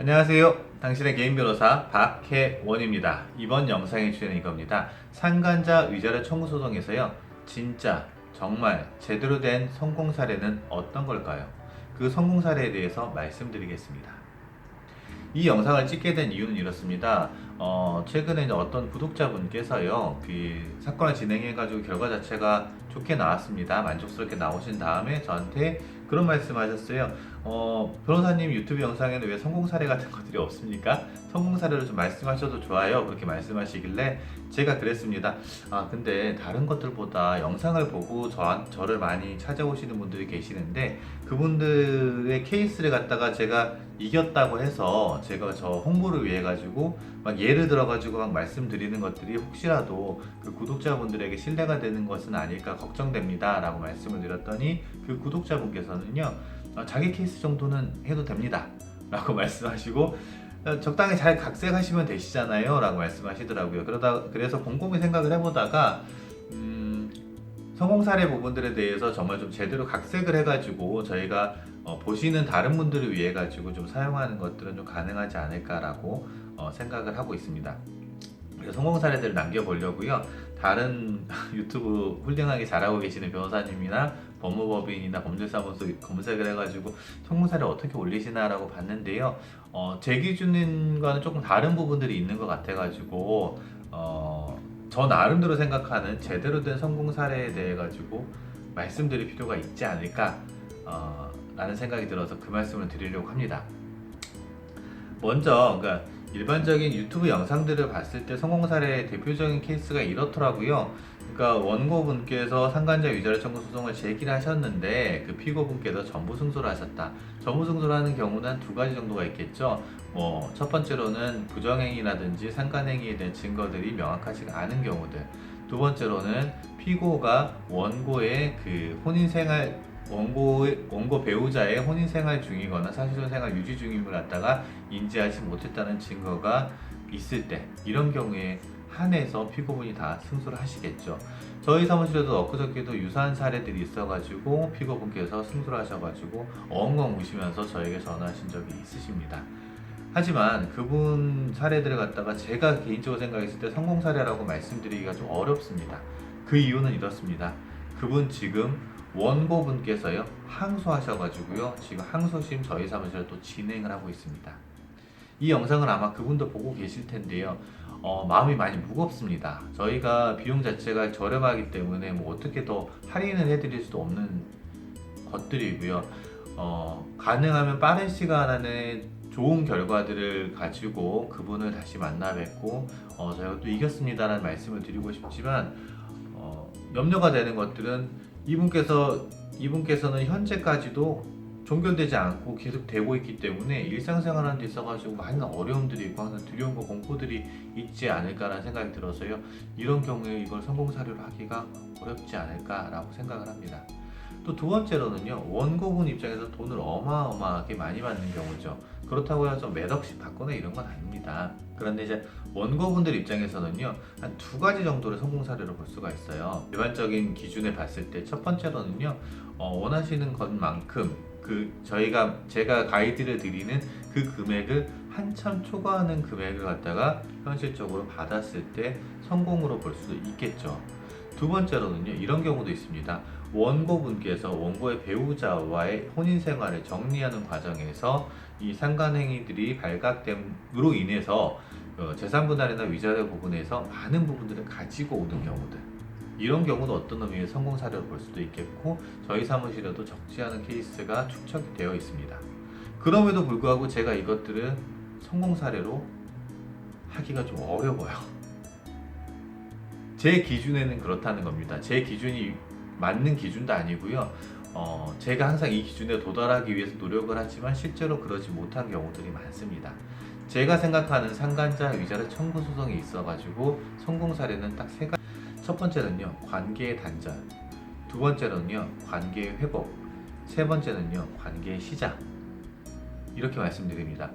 안녕하세요. 당신의 개인 변호사 박혜원입니다. 이번 영상의 주제는 이겁니다. 상간자 위자료 청구 소송에서요. 진짜 정말 제대로 된 성공 사례는 어떤 걸까요? 그 성공 사례에 대해서 말씀드리겠습니다. 이 영상을 찍게 된 이유는 이렇습니다. 최근에 이제 어떤 구독자분께서요, 그 사건을 진행해가지고 결과 자체가 좋게 나왔습니다. 만족스럽게 나오신 다음에 저한테 그런 말씀 하셨어요. 변호사님 유튜브 영상에는 왜 성공 사례 같은 것들이 없습니까? 성공 사례를 좀 말씀하셔도 좋아요. 그렇게 말씀하시길래 제가 그랬습니다. 근데 다른 것들보다 영상을 보고 저를 많이 찾아오시는 분들이 계시는데 그분들의 케이스를 갖다가 제가 이겼다고 해서 제가 저 홍보를 위해 가지고 막 예를 들어 가지고 막 말씀드리는 것들이 혹시라도 그 구독자분들에게 신뢰가 되는 것은 아닐까 걱정됩니다 라고 말씀을 드렸더니 그 구독자분께서는요, 자기 케이스 정도는 해도 됩니다 라고 말씀하시고, 적당히 잘 각색하시면 되시잖아요 라고 말씀하시더라고요. 그래서 곰곰이 생각을 해보다가 성공 사례 부분들에 대해서 정말 좀 제대로 각색을 해가지고 저희가 보시는 다른 분들을 위해 가지고 좀 사용하는 것들은 좀 가능하지 않을까라고 생각을 하고 있습니다. 그래서 성공 사례들을 남겨보려고요. 다른 유튜브 훌륭하게 잘하고 계시는 변호사님이나 법무법인이나 범죄사무소 검색을 해가지고 성공 사례 어떻게 올리시나라고 봤는데요. 제 기준과는 조금 다른 부분들이 있는 것 같아가지고 저 나름대로 생각하는 제대로 된 성공 사례에 대해 가지고 말씀드릴 필요가 있지 않을까 라는 생각이 들어서 그 말씀을 드리려고 합니다. 먼저 그러니까 일반적인 유튜브 영상들을 봤을 때 성공 사례의 대표적인 케이스가 이렇더라고요. 그러니까 원고분께서 상간자 위자료 청구 소송을 제기를 하셨는데 그 피고분께서 전부 승소를 하셨다. 전부 승소를 하는 경우는 두 가지 정도가 있겠죠. 첫 번째로는 부정행위라든지 상간행위에 대한 증거들이 명확하지 않은 경우들. 두 번째로는 피고가 원고의 그 혼인생활 원고 배우자의 혼인생활 중이거나 사실혼생활 유지 중임을 갖다가 인지하지 못했다는 증거가 있을 때, 이런 경우에 한해서 피고분이 다 승소를 하시겠죠. 저희 사무실에도 엊그저께도 유사한 사례들이 있어가지고 피고분께서 승소를 하셔가지고 엉엉 우시면서 저에게 전화하신 적이 있으십니다. 하지만 그분 사례들을 갖다가 제가 개인적으로 생각했을 때 성공 사례라고 말씀드리기가 좀 어렵습니다. 그 이유는 이렇습니다. 그분 지금 원고분께서요 항소하셔가지고요 지금 항소심 저희 사무실에 또 진행을 하고 있습니다. 이 영상을 아마 그분도 보고 계실 텐데요. 마음이 많이 무겁습니다. 저희가 비용 자체가 저렴하기 때문에 뭐 어떻게 더 할인을 해드릴 수도 없는 것들이고요. 가능하면 빠른 시간 안에 좋은 결과들을 가지고 그분을 다시 만나 뵙고 저희가 또 이겼습니다라는 말씀을 드리고 싶지만 염려가 되는 것들은 이분께서는 현재까지도 종결되지 않고 계속 되고 있기 때문에 일상생활하는 데 있어가지고 많은 어려움들이 있고 항상 두려움과 공포들이 있지 않을까라는 생각이 들어서요. 이런 경우에 이걸 성공 사례로 하기가 어렵지 않을까라고 생각을 합니다. 또 두 번째로는요, 원고분 입장에서 돈을 어마어마하게 많이 받는 경우죠. 그렇다고 해서 몇 억씩 받거나 이런 건 아닙니다. 그런데 이제 원고분들 입장에서는요, 한 두 가지 정도를 성공 사례로 볼 수가 있어요. 일반적인 기준에 봤을 때 첫 번째로는요, 원하시는 것만큼 제가 가이드를 드리는 그 금액을 한참 초과하는 금액을 갖다가 현실적으로 받았을 때 성공으로 볼 수도 있겠죠. 두 번째로는요, 이런 경우도 있습니다. 원고분께서 원고의 배우자와의 혼인 생활을 정리하는 과정에서 이 상간행위들이 발각됨으로 인해서 재산 분할이나 위자료 부분에서 많은 부분들을 가지고 오는 경우들, 이런 경우도 어떤 의미의 성공 사례로 볼 수도 있겠고 저희 사무실에도 적지 않은 케이스가 축적이 되어 있습니다. 그럼에도 불구하고 제가 이것들을 성공 사례로 하기가 좀 어려워요. 제 기준에는 그렇다는 겁니다. 제 기준이 맞는 기준도 아니고요. 제가 항상 이 기준에 도달하기 위해서 노력을 하지만 실제로 그러지 못한 경우들이 많습니다. 제가 생각하는 상간자 위자료 청구 소송이 있어가지고 성공 사례는 딱 세 가지. 첫 번째는요, 관계의 단절. 두 번째는요, 관계의 회복. 세 번째는요, 관계의 시작. 이렇게 말씀드립니다.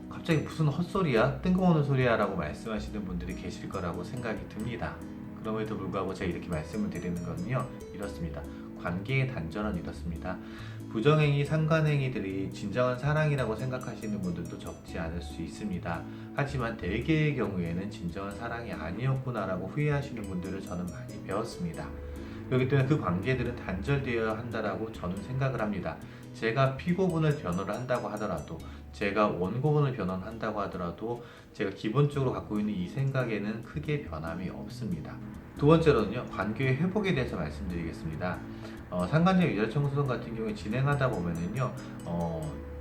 갑자기 무슨 헛소리야? 뜬금없는 소리야? 라고 말씀하시는 분들이 계실 거라고 생각이 듭니다. 그럼에도 불구하고 제가 이렇게 말씀을 드리는 건요, 이렇습니다. 관계의 단절은 이렇습니다. 부정행위, 상간행위들이 진정한 사랑이라고 생각하시는 분들도 적지 보이지 않을 수 있습니다. 하지만 대개의 경우에는 진정한 사랑이 아니었구나라고 후회하시는 분들을 저는 많이 배웠습니다. 그렇기 때문에 그 관계들은 단절되어야 한다라고 저는 생각을 합니다. 제가 피고분을 변호를 한다고 하더라도, 제가 원고분을 변호한다고 하더라도 제가 기본적으로 갖고 있는 이 생각에는 크게 변함이 없습니다. 두 번째로는요, 관계의 회복에 대해서 말씀드리겠습니다. 상간자 위자료 청구 소송 같은 경우에 진행하다 보면은요,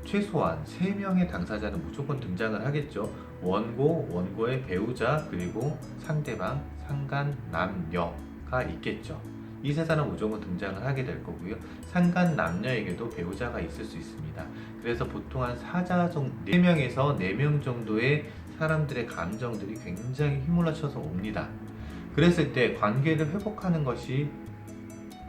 최소한 3명의 당사자는 무조건 등장을 하겠죠. 원고, 원고의 배우자, 그리고 상대방, 상간 남녀가 있겠죠. 이 세 사람은 무조건 등장을 하게 될 거고요. 상간 남녀에게도 배우자가 있을 수 있습니다. 그래서 보통 한 4명에서 4명 정도의 사람들의 감정들이 굉장히 휘몰아쳐서 옵니다. 그랬을 때 관계를 회복하는 것이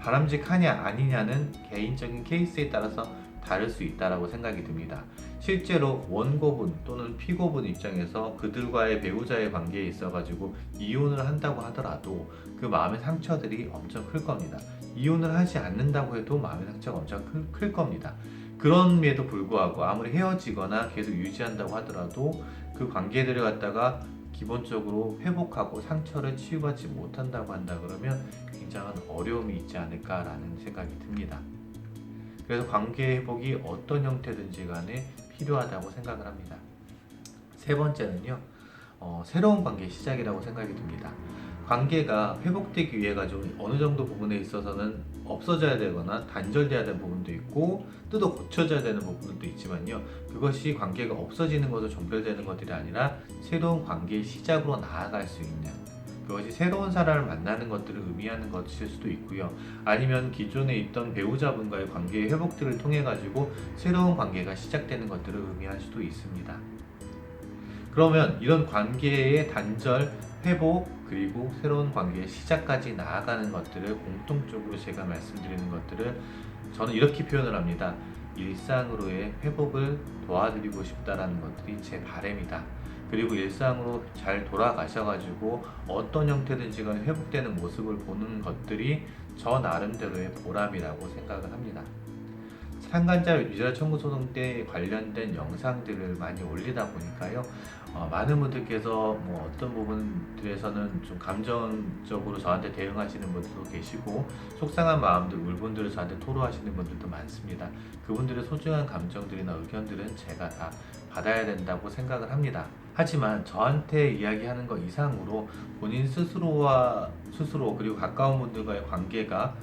바람직하냐 아니냐는 개인적인 케이스에 따라서 다를 수 있다고 생각이 듭니다. 실제로 원고분 또는 피고분 입장에서 그들과의 배우자의 관계에 있어가지고 이혼을 한다고 하더라도 그 마음의 상처들이 엄청 클 겁니다. 이혼을 하지 않는다고 해도 마음의 상처가 엄청 클 겁니다. 그럼에도 불구하고 아무리 헤어지거나 계속 유지한다고 하더라도 그 관계들을 갖다가 기본적으로 회복하고 상처를 치유받지 못한다고 한다 그러면 굉장한 어려움이 있지 않을까라는 생각이 듭니다. 그래서 관계 회복이 어떤 형태든지 간에 필요하다고 생각을 합니다. 세 번째는요, 새로운 관계 시작이라고 생각이 듭니다. 관계가 회복되기 위해 가지고 어느 정도 부분에 있어서는 없어져야 되거나 단절돼야 되는 부분도 있고 뜯어 고쳐져야 되는 부분도 있지만요, 그것이 관계가 없어지는 것으로 종결되는 것들이 아니라 새로운 관계의 시작으로 나아갈 수 있는, 그것이 새로운 사람을 만나는 것들을 의미하는 것일 수도 있고요. 아니면 기존에 있던 배우자분과의 관계의 회복들을 통해 가지고 새로운 관계가 시작되는 것들을 의미할 수도 있습니다. 그러면 이런 관계의 단절, 회복, 그리고 새로운 관계의 시작까지 나아가는 것들을 공통적으로 제가 말씀드리는 것들을 저는 이렇게 표현을 합니다. 일상으로의 회복을 도와드리고 싶다라는 것들이 제 바람이다. 그리고 일상으로 잘 돌아가셔가지고 어떤 형태든지 간에 회복되는 모습을 보는 것들이 저 나름대로의 보람이라고 생각을 합니다. 상간자 위자료 청구 소송 때 관련된 영상들을 많이 올리다 보니까요, 많은 분들께서 뭐 어떤 부분들에서는 좀 감정적으로 저한테 대응하시는 분들도 계시고 속상한 마음들, 울분들을 저한테 토로하시는 분들도 많습니다. 그분들의 소중한 감정들이나 의견들은 제가 다 받아야 된다고 생각을 합니다. 하지만 저한테 이야기하는 것 이상으로 본인 스스로 그리고 가까운 분들과의 관계가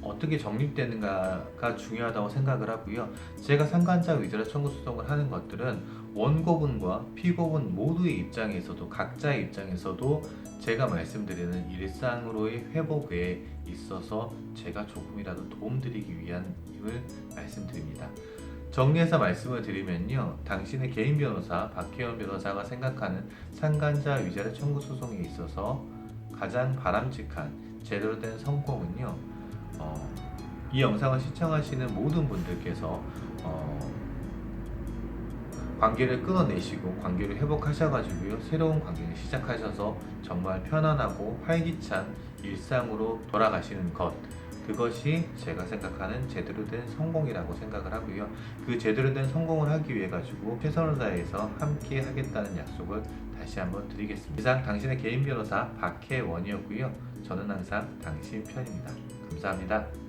어떻게 정립되는가가 중요하다고 생각을 하고요. 제가 상간자 위자료 청구 소송을 하는 것들은 원고분과 피고분 모두의 입장에서도, 각자의 입장에서도 제가 말씀드리는 일상으로의 회복에 있어서 제가 조금이라도 도움드리기 위함을 말씀드립니다. 정리해서 말씀을 드리면요, 당신의 개인 변호사 박혜원 변호사가 생각하는 상간자 위자료 청구 소송에 있어서 가장 바람직한 제대로 된 성공은요, 이 영상을 시청하시는 모든 분들께서 관계를 끊어내시고 관계를 회복하셔가지고요, 새로운 관계를 시작하셔서 정말 편안하고 활기찬 일상으로 돌아가시는 것, 그것이 제가 생각하는 제대로 된 성공이라고 생각을 하고요. 그 제대로 된 성공을 하기 위해 가지고 최선을 다해서 함께 하겠다는 약속을 다시 한번 드리겠습니다. 이상 당신의 개인 변호사 박혜원이었고요. 저는 항상 당신 편입니다. 감사합니다.